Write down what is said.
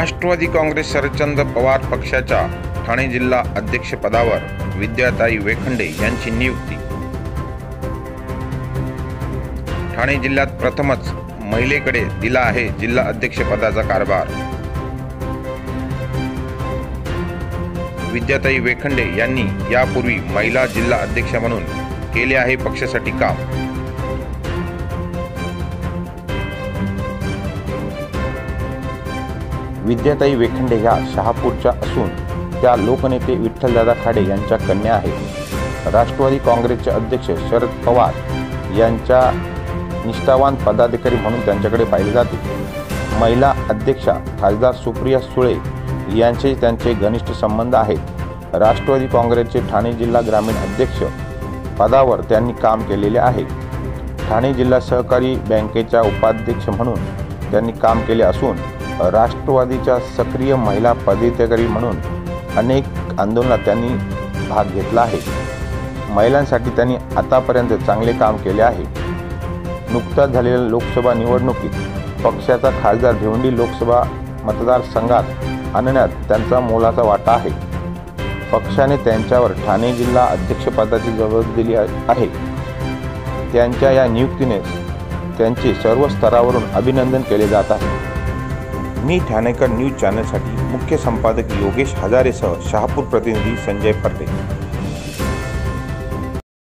राष्ट्रवादी काँग्रेस शरदचंद्र पवार पक्षाच्या ठाणे जिल्हा अध्यक्षपदावर विद्याताई वेखंडे यांची नियुक्ती। ठाणे जिल्ह्यात प्रथमच महिलेकडे दिला आहे जिल्हा अध्यक्षपदाचा कारभार। विद्याताई वेखंडे यांनी यापूर्वी महिला जिल्हा अध्यक्ष म्हणून केले आहे पक्षासाठी काम। विद्याताई वेखंडे ह्या शहापूरच्या असून त्या लोकनेते विठ्ठलदादा खाडे यांच्या कन्या आहेत। राष्ट्रवादी काँग्रेसचे अध्यक्ष शरद पवार यांच्या निष्ठावान पदाधिकारी म्हणून त्यांच्याकडे पाहिले जाते। महिला अध्यक्षा खासदार सुप्रिया सुळे यांचे त्यांचे घनिष्ठ संबंध आहेत। राष्ट्रवादी काँग्रेसचे ठाणे जिल्हा ग्रामीण अध्यक्ष पदावर त्यांनी काम केलेले आहे। ठाणे जिल्हा सहकारी बँकेच्या उपाध्यक्ष म्हणून त्यांनी काम केले असून राष्ट्रवादीच्या सक्रिय महिला पदाधिकारी म्हणून अनेक आंदोलनात त्यांनी भाग घेतला आहे। महिलांसाठी त्यांनी आतापर्यंत चांगले काम केले आहे। नुकत्याच झालेल्या लोकसभा निवडणुकीत पक्षाचा खासदार भिवंडी लोकसभा मतदारसंघात आणण्यात त्यांचा मोलाचा वाटा आहे। पक्षाने त्यांच्यावर ठाणे जिल्हा अध्यक्षपदाची जबाबदारी दिली आहे। त्यांच्या या नियुक्तीने त्यांचे सर्व स्तरावरून अभिनंदन केले जात आहे। मी ठाणेकर न्यूज चॅनलसाठी मुख्य संपादक योगेश हजारेसह शहापूर प्रतिनिधी संजय परते।